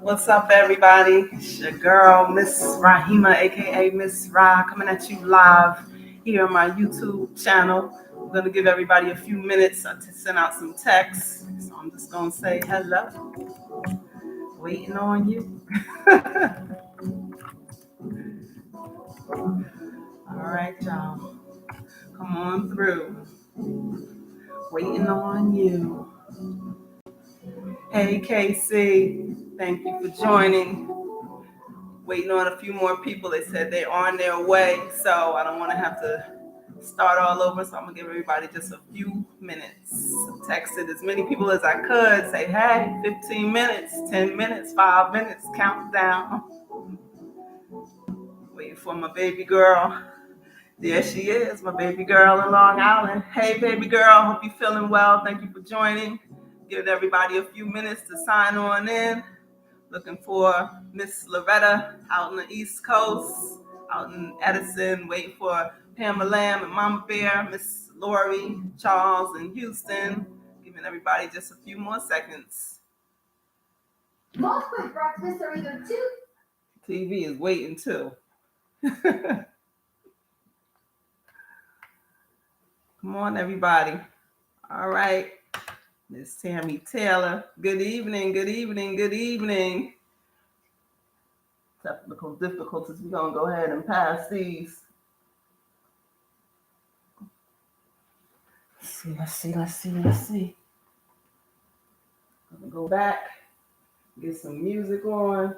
What's up, everybody? It's your girl, Miss Rahima, aka Miss Ra, coming at you live here on my YouTube channel. I'm going to give everybody a few minutes to send out some texts. So I'm just going to say hello, waiting on you. All right, y'all. Come on through. Waiting on you. Hey, KC. Thank you for joining. Waiting on a few more people. They said they're on their way, so I don't want to have to start all over. So I'm gonna give everybody just a few minutes. Texted as many people as I could. Say, hey, 15 minutes, 10 minutes, 5 minutes, countdown. Waiting for my baby girl. There she is, my baby girl in Long Island. Hey, baby girl, hope you're feeling well. Thank you for joining. Giving everybody a few minutes to sign on in. Looking for Miss Loretta out on the East Coast, out in Edison, waiting for Pamela Lamb and Mama Bear, Miss Lori, Charles, and Houston. Giving everybody just a few more seconds. Most quick breakfasts are either too. TV is waiting too. Come on, everybody. All right. Miss Tammy Taylor. Good evening, good evening, good evening. Technical difficulties. We're going to go ahead and pass these. Let's see. I'm going to go back, get some music on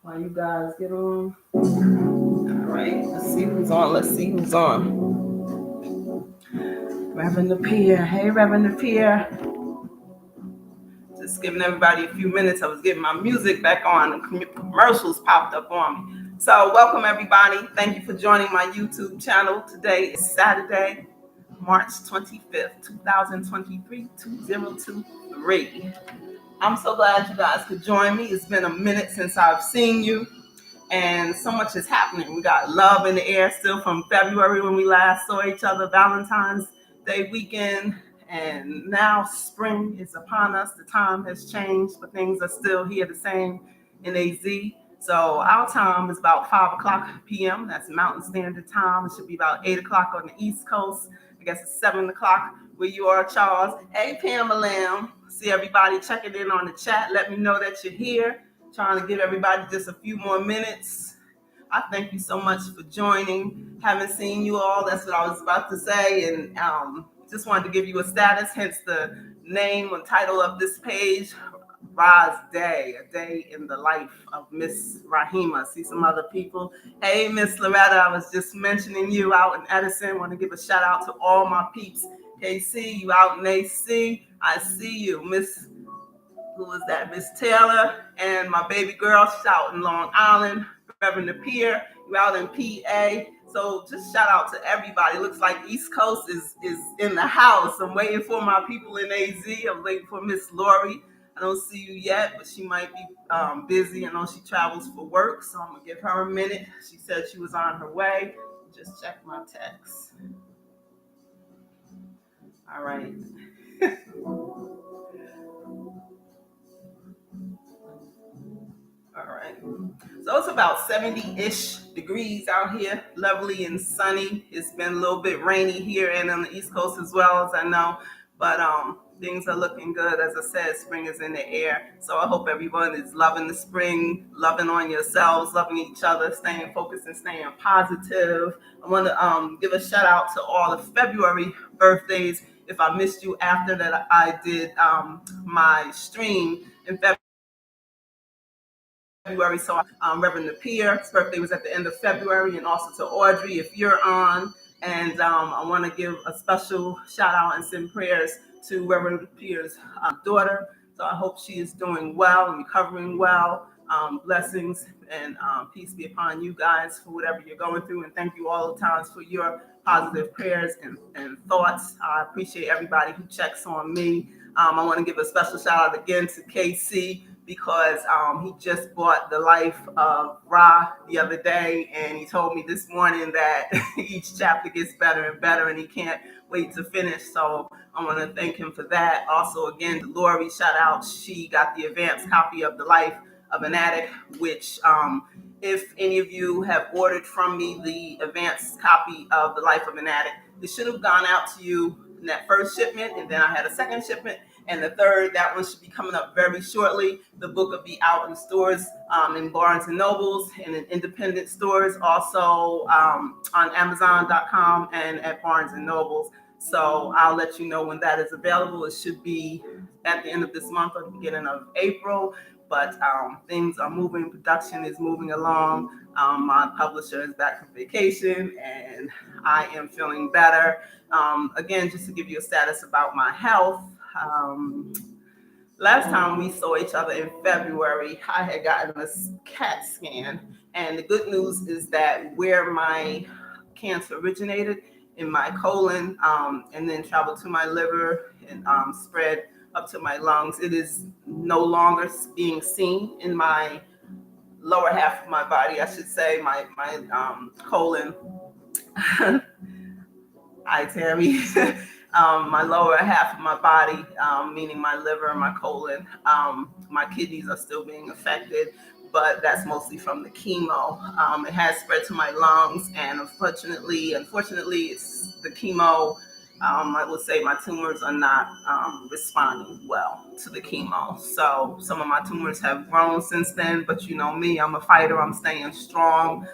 while you guys get on. All right, let's see who's on. Reverend Napier. Hey, Reverend Napier. Just giving everybody a few minutes. I was getting my music back on and commercials popped up on me. So welcome, everybody. Thank you for joining my YouTube channel. Today is Saturday, March 25th, 2023, 2023. I'm so glad you guys could join me. It's been a minute since I've seen you, and so much is happening. We got love in the air still from February when we last saw each other, Valentine's Day weekend, and now spring is upon us. The time has changed, but things are still here the same in AZ. So our time is about 5 o'clock p.m. That's Mountain Standard Time. It should be about 8 o'clock on the East Coast. I guess it's 7 o'clock where you are, Charles. Hey, Pamela Lamb. See everybody checking in on the chat. Let me know that you're here. Trying to give everybody just a few more minutes. I thank you so much for joining. Haven't seen you all. That's what I was about to say. And just wanted to give you a status, hence the name and title of this page, Ra's Day, a day in the life of Miss Rahima. See some other people. Hey, Miss Loretta, I was just mentioning you out in Edison. Want to give a shout out to all my peeps. KC, you out in AC. I see you. Miss, who is that? Miss Taylor and my baby girl, out in Long Island. Reverend Napier, you out in PA. So just shout out to everybody. Looks like East Coast is in the house. I'm waiting for my people in AZ. I'm waiting for Miss Lori. I don't see you yet, but she might be busy. I know she travels for work, so I'm gonna give her a minute. She said she was on her way. Just check my text. All right. All right. So it's about 70-ish degrees out here, lovely and sunny. It's been a little bit rainy here and on the East Coast as well, as I know, but things are looking good. As I said, spring is in the air. So I hope everyone is loving the spring, loving on yourselves, loving each other, staying focused and staying positive. I want to give a shout out to all the February birthdays. If I missed you after that, I did my stream in February. So Reverend Napier, his birthday was at the end of February, and also to Audrey, if you're on. And I want to give a special shout out and send prayers to Reverend Napier's daughter. So I hope she is doing well and recovering well. Blessings and peace be upon you guys for whatever you're going through. And thank you all the times for your positive prayers and thoughts. I appreciate everybody who checks on me. I want to give a special shout out again to KC, because he just bought The Life of Ra the other day, and he told me this morning that each chapter gets better and better, and he can't wait to finish. So I want to thank him for that. Also, again, Lori, shout out. She got the advanced copy of The Life of an Addict, which if any of you have ordered from me the advanced copy of The Life of an Addict, it should have gone out to you in that first shipment, and then I had a second shipment, and the third, that one should be coming up very shortly. The book will be out in stores, in Barnes and Nobles and in independent stores, also on Amazon.com and at Barnes and Nobles. So I'll let you know when that is available. It should be at the end of this month or the beginning of April. But things are moving, production is moving along. My publisher is back from vacation and I am feeling better. Again, just to give you a status about my health, last time we saw each other in February, I had gotten a CAT scan. And the good news is that where my cancer originated in my colon and then traveled to my liver and spread up to my lungs, it is no longer being seen in my lower half of my body, I should say, my colon. Hi, Tammy. My lower half of my body, meaning my liver, my colon, my kidneys are still being affected, but that's mostly from the chemo. It has spread to my lungs, and unfortunately, it's the chemo. I would say my tumors are not responding well to the chemo. So some of my tumors have grown since then, but you know me, I'm a fighter, I'm staying strong.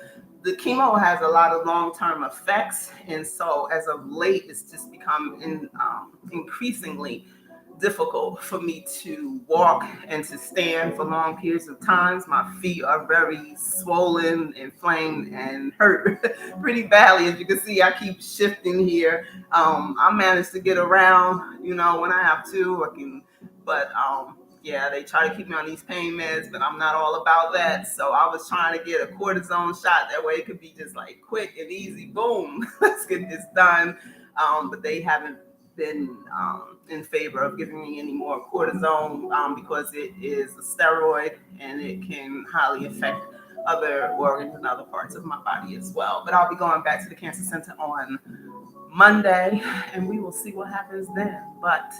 The chemo has a lot of long-term effects, and so as of late, it's just become increasingly difficult for me to walk and to stand for long periods of times. My feet are very swollen, inflamed, and hurt pretty badly. As you can see, I keep shifting here. I managed to get around, when I have to. But yeah, they try to keep me on these pain meds, but I'm not all about that. So I was trying to get a cortisone shot. That way it could be just like quick and easy. Boom, let's get this done. But they haven't been in favor of giving me any more cortisone because it is a steroid and it can highly affect other organs and other parts of my body as well. But I'll be going back to the cancer center on Monday and we will see what happens then. But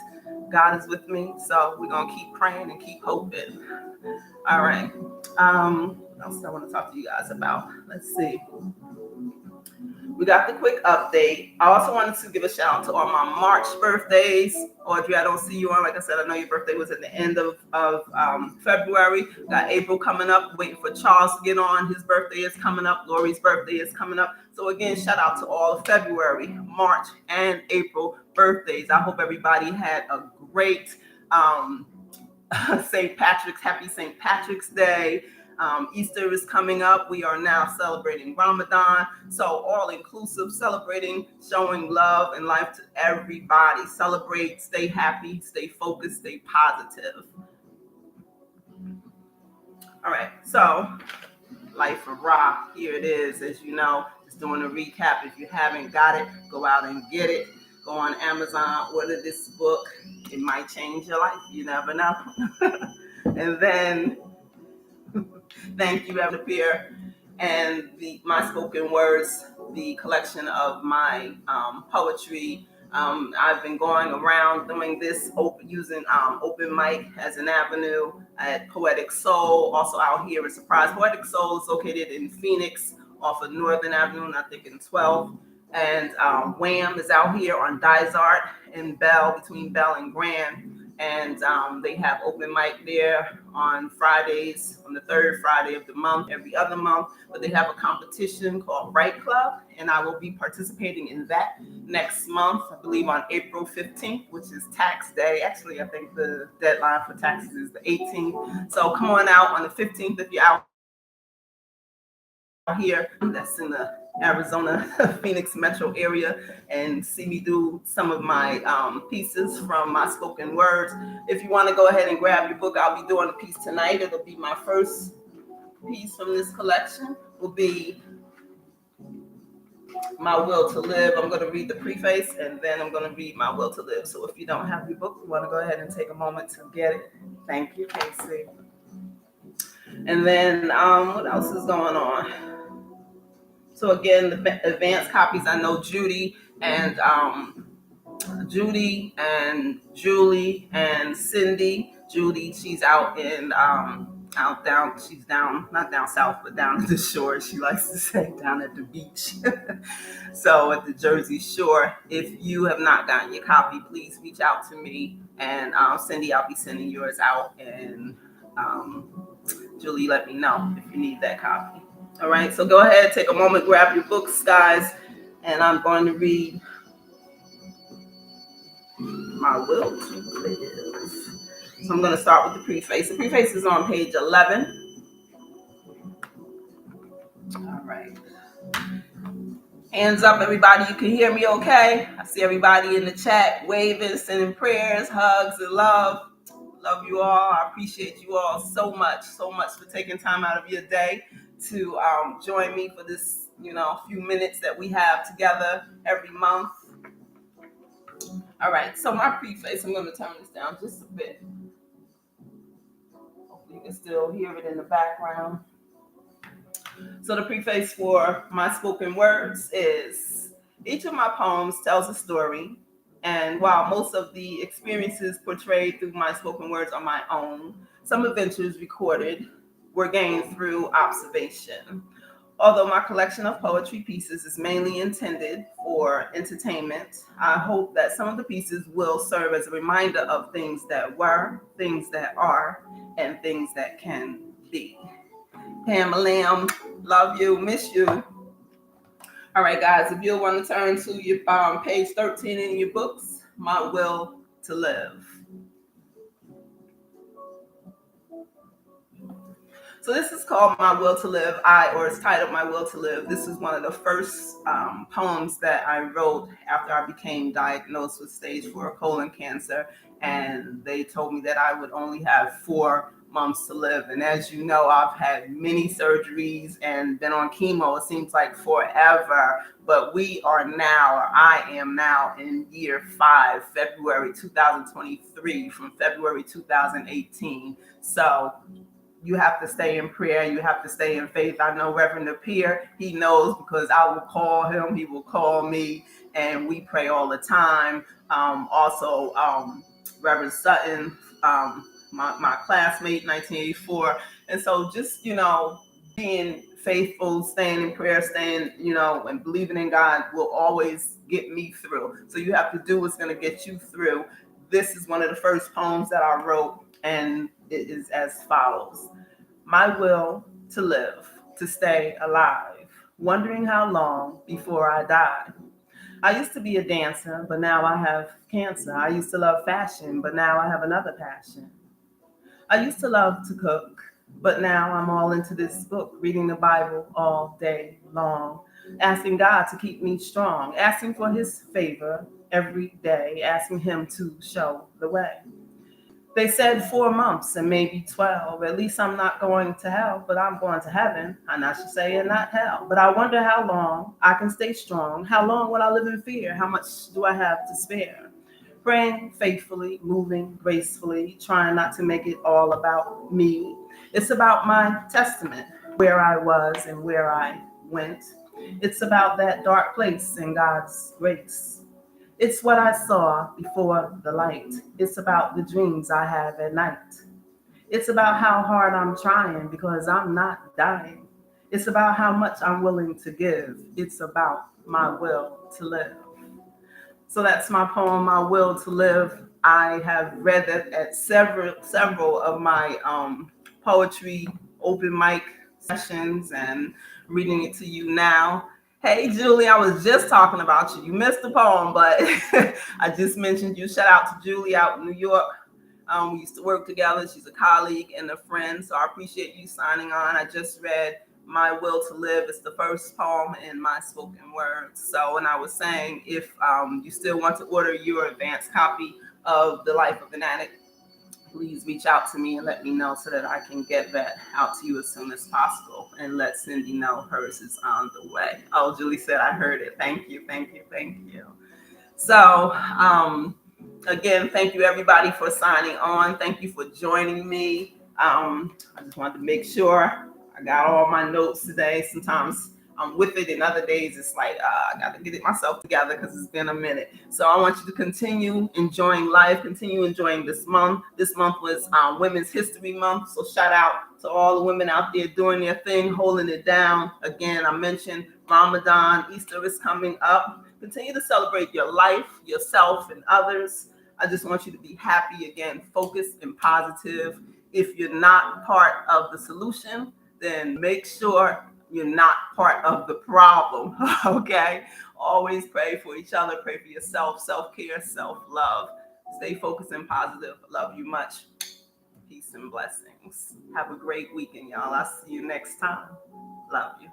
God is with me, so we're going to keep praying and keep hoping. All right. What else I want to talk to you guys about? Let's see. We got the quick update. I also wanted to give a shout out to all my March birthdays. Audrey, I don't see you on. Like I said, I know your birthday was at the end of February. Got April coming up. Waiting for Charles to get on. His birthday is coming up. Lori's birthday is coming up. So again, shout out to all of February, March, and April birthdays. I hope everybody had a great happy St. Patrick's Day. Easter is coming up. We are now celebrating Ramadan. So all inclusive, celebrating, showing love and life to everybody. Celebrate, stay happy, stay focused, stay positive. All right, so Life of Ra, here it is. As you know, just doing a recap. If you haven't got it, go out and get it. Go on Amazon, order this book. It might change your life. You never know. And then thank you, Evan Pierre, and my spoken words, the collection of my poetry. I've been going around doing this, using open mic as an avenue at Poetic Soul. Also out here at Surprise. Poetic Soul is located in Phoenix off of Northern Avenue, I think in 12. And Wham is out here on Dysart and Bell, between Bell and Grand. And they have open mic there on Fridays, on the third Friday of the month, every other month. But they have a competition called Write Club, and I will be participating in that next month, I believe on April 15th, which is tax day. Actually, I think the deadline for taxes is the 18th. So come on out on the 15th if you're out here. That's in the Arizona, Phoenix metro area, and see me do some of my pieces from my spoken words. If you want to go ahead and grab your book, I'll be doing a piece tonight. It'll be my first piece from this collection. Will be My Will to Live. I'm going to read the preface and then I'm going to read My Will to Live. So if you don't have your book, you want to go ahead and take a moment to get it. Thank you, Casey. And then what else is going on? So again, the advanced copies, I know Judy and Judy and Julie and Cindy. Judy, she's out in she's down, not down south, but down at the shore. She likes to say down at the beach. So at the Jersey Shore, if you have not gotten your copy, please reach out to me. And Cindy, I'll be sending yours out. And Julie, let me know if you need that copy. All right, so go ahead, take a moment, grab your books, guys. And I'm going to read My Will to Live. So I'm going to start with the preface. The preface is on page 11. All right. Hands up, everybody. You can hear me okay? I see everybody in the chat waving, sending prayers, hugs, and love. Love you all. I appreciate you all so much for taking time out of your day to join me for this, few minutes that we have together every month. All right, so my preface, I'm going to turn this down just a bit. Hopefully you can still hear it in the background. So the preface for my spoken words is, each of my poems tells a story. And while most of the experiences portrayed through my spoken words are my own, some adventures recorded were gained through observation. Although my collection of poetry pieces is mainly intended for entertainment, I hope that some of the pieces will serve as a reminder of things that were, things that are, and things that can be. Pamela, love you, miss you. All right, guys, if you'll want to turn to your page 13 in your books, My Will to Live. So this is called My Will to Live, or it's titled My Will to Live. This is one of the first poems that I wrote after I became diagnosed with stage 4 colon cancer. And they told me that I would only have 4 months to live. And as you know, I've had many surgeries and been on chemo. It seems like forever, but I am now in year 5, February 2023, from February 2018. So you have to stay in prayer. You have to stay in faith. I know Reverend Appear, he knows, because I will call him, he will call me, and we pray all the time. Also, Reverend Sutton, my classmate, 1984. And so just, being faithful, staying in prayer, and believing in God will always get me through. So you have to do what's going to get you through. This is one of the first poems that I wrote, and it is as follows. My will to live, to stay alive, wondering how long before I die. I used to be a dancer, but now I have cancer. I used to love fashion, but now I have another passion. I used to love to cook, but now I'm all into this book, reading the Bible all day long, asking God to keep me strong, asking for his favor every day, asking him to show the way. They said 4 months and maybe 12. At least I'm not going to hell, but I'm going to heaven. And I should say, and not hell. But I wonder how long I can stay strong. How long will I live in fear? How much do I have to spare? Praying faithfully, moving gracefully, trying not to make it all about me. It's about my testament, where I was and where I went. It's about that dark place in God's grace. It's what I saw before the light. It's about the dreams I have at night. It's about how hard I'm trying because I'm not dying. It's about how much I'm willing to give. It's about my will to live. So that's my poem, My Will to Live. I have read that at several of my poetry open mic sessions, and reading it to you now. Hey, Julie, I was just talking about you. You missed the poem, but I just mentioned you. Shout out to Julie out in New York. We used to work together. She's a colleague and a friend, so I appreciate you signing on. I just read My Will to Live. It's the first poem in my spoken words. So, and I was saying, if you still want to order your advanced copy of The Life of an Addict, please reach out to me and let me know so that I can get that out to you as soon as possible, and let Cindy know hers is on the way. Oh, Julie said I heard it. Thank you. So, again, thank you everybody for signing on. Thank you for joining me. I just wanted to make sure I got all my notes today. Sometimes I'm with it, and other days it's like I got to get it myself together because it's been a minute. So I want you to continue enjoying life, continue enjoying this month. This month was Women's History Month, so shout out to all the women out there doing their thing, holding it down. Again, I mentioned Ramadan, Easter is coming up. Continue to celebrate your life, yourself, and others. I just want you to be happy again, focused and positive. If you're not part of the solution, then make sure you're not part of the problem. Okay? Always pray for each other, pray for yourself, self-care, self-love. Stay focused and positive. Love you much. Peace and blessings. Have a great weekend, y'all. I'll see you next time. Love you.